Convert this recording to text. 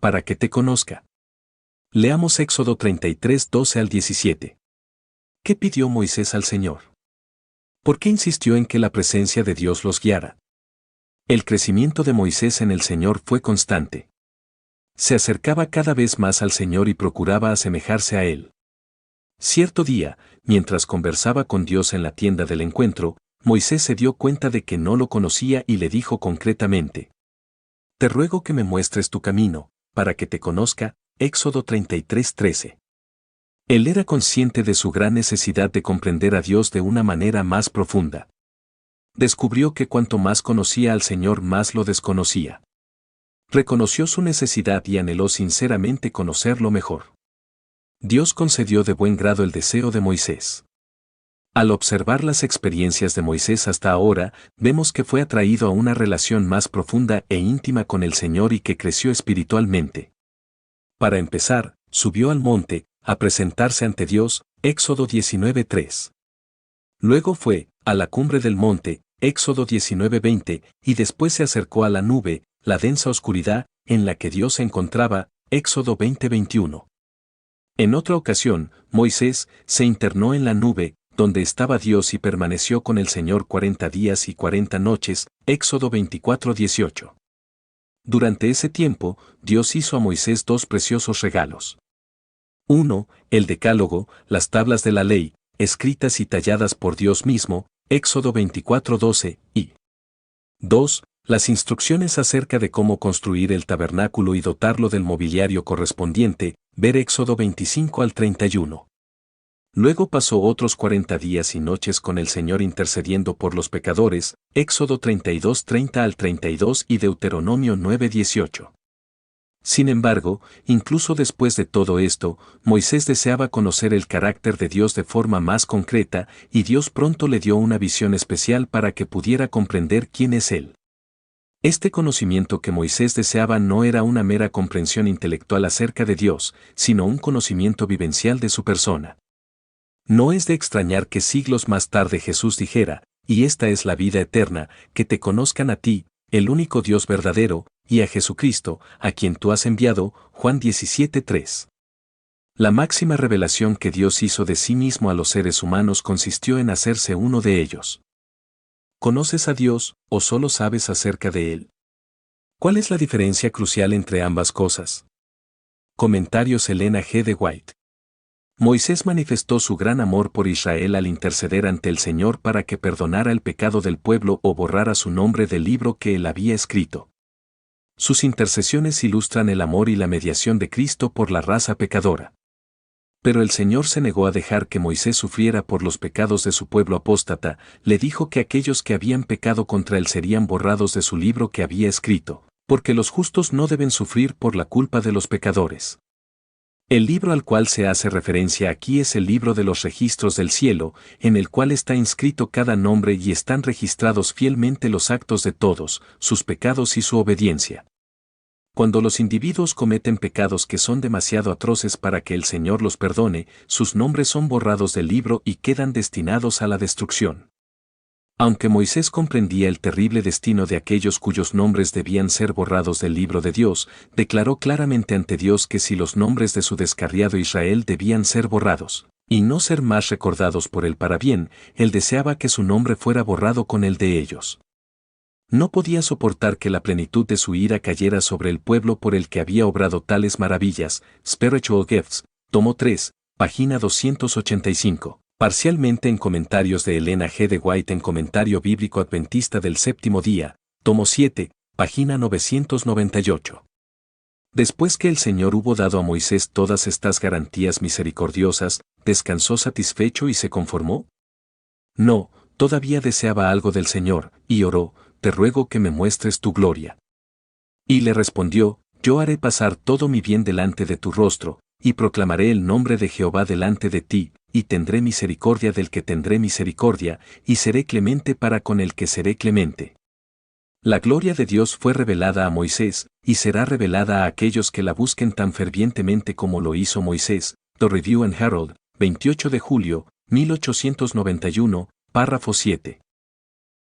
para que te conozca. Leamos Éxodo 33, 12 al 17. ¿Qué pidió Moisés al Señor? ¿Por qué insistió en que la presencia de Dios los guiara? El crecimiento de Moisés en el Señor fue constante. Se acercaba cada vez más al Señor y procuraba asemejarse a Él. Cierto día, mientras conversaba con Dios en la tienda del encuentro, Moisés se dio cuenta de que no lo conocía y le dijo concretamente: Te ruego que me muestres tu camino, para que te conozca. Éxodo 33, 13. Él era consciente de su gran necesidad de comprender a Dios de una manera más profunda. Descubrió que cuanto más conocía al Señor, más lo desconocía. Reconoció su necesidad y anheló sinceramente conocerlo mejor. Dios concedió de buen grado el deseo de Moisés. Al observar las experiencias de Moisés hasta ahora, vemos que fue atraído a una relación más profunda e íntima con el Señor y que creció espiritualmente. Para empezar, subió al monte, a presentarse ante Dios, Éxodo 19:3. Luego fue, a la cumbre del monte, Éxodo 19:20, y después se acercó a la nube, la densa oscuridad, en la que Dios se encontraba, Éxodo 20:21. En otra ocasión, Moisés se internó en la nube, donde estaba Dios y permaneció con el Señor 40 días y 40 noches, Éxodo 24:18. Durante ese tiempo, Dios hizo a Moisés dos preciosos regalos. 1. El Decálogo, las tablas de la ley, escritas y talladas por Dios mismo, Éxodo 24:12, y 2. Las instrucciones acerca de cómo construir el tabernáculo y dotarlo del mobiliario correspondiente, ver Éxodo 25 al 31. Luego pasó otros 40 días y noches con el Señor intercediendo por los pecadores, Éxodo 32, 30 al 32 y Deuteronomio 9, 18. Sin embargo, incluso después de todo esto, Moisés deseaba conocer el carácter de Dios de forma más concreta, y Dios pronto le dio una visión especial para que pudiera comprender quién es Él. Este conocimiento que Moisés deseaba no era una mera comprensión intelectual acerca de Dios, sino un conocimiento vivencial de su persona. No es de extrañar que siglos más tarde Jesús dijera: y esta es la vida eterna, que te conozcan a ti, el único Dios verdadero, y a Jesucristo, a quien tú has enviado, Juan 17:3. La máxima revelación que Dios hizo de sí mismo a los seres humanos consistió en hacerse uno de ellos. ¿Conoces a Dios, o solo sabes acerca de Él? ¿Cuál es la diferencia crucial entre ambas cosas? Comentarios Elena G. de White. Moisés manifestó su gran amor por Israel al interceder ante el Señor para que perdonara el pecado del pueblo o borrara su nombre del libro que él había escrito. Sus intercesiones ilustran el amor y la mediación de Cristo por la raza pecadora. Pero el Señor se negó a dejar que Moisés sufriera por los pecados de su pueblo apóstata, le dijo que aquellos que habían pecado contra él serían borrados de su libro que había escrito, porque los justos no deben sufrir por la culpa de los pecadores. El libro al cual se hace referencia aquí es el libro de los registros del cielo, en el cual está inscrito cada nombre y están registrados fielmente los actos de todos, sus pecados y su obediencia. Cuando los individuos cometen pecados que son demasiado atroces para que el Señor los perdone, sus nombres son borrados del libro y quedan destinados a la destrucción. Aunque Moisés comprendía el terrible destino de aquellos cuyos nombres debían ser borrados del libro de Dios, declaró claramente ante Dios que si los nombres de su descarriado Israel debían ser borrados, y no ser más recordados por él para bien, él deseaba que su nombre fuera borrado con el de ellos. No podía soportar que la plenitud de su ira cayera sobre el pueblo por el que había obrado tales maravillas. Spiritual Gifts, tomo 3, página 285. Parcialmente en comentarios de Elena G. de White en Comentario Bíblico Adventista del Séptimo Día, tomo 7, página 998. Después que el Señor hubo dado a Moisés todas estas garantías misericordiosas, ¿descansó satisfecho y se conformó? No, todavía deseaba algo del Señor, y oró: te ruego que me muestres tu gloria. Y le respondió: yo haré pasar todo mi bien delante de tu rostro, y proclamaré el nombre de Jehová delante de ti, y tendré misericordia del que tendré misericordia, y seré clemente para con el que seré clemente. La gloria de Dios fue revelada a Moisés, y será revelada a aquellos que la busquen tan fervientemente como lo hizo Moisés. The Review and Herald, 28 de julio, 1891, párrafo 7.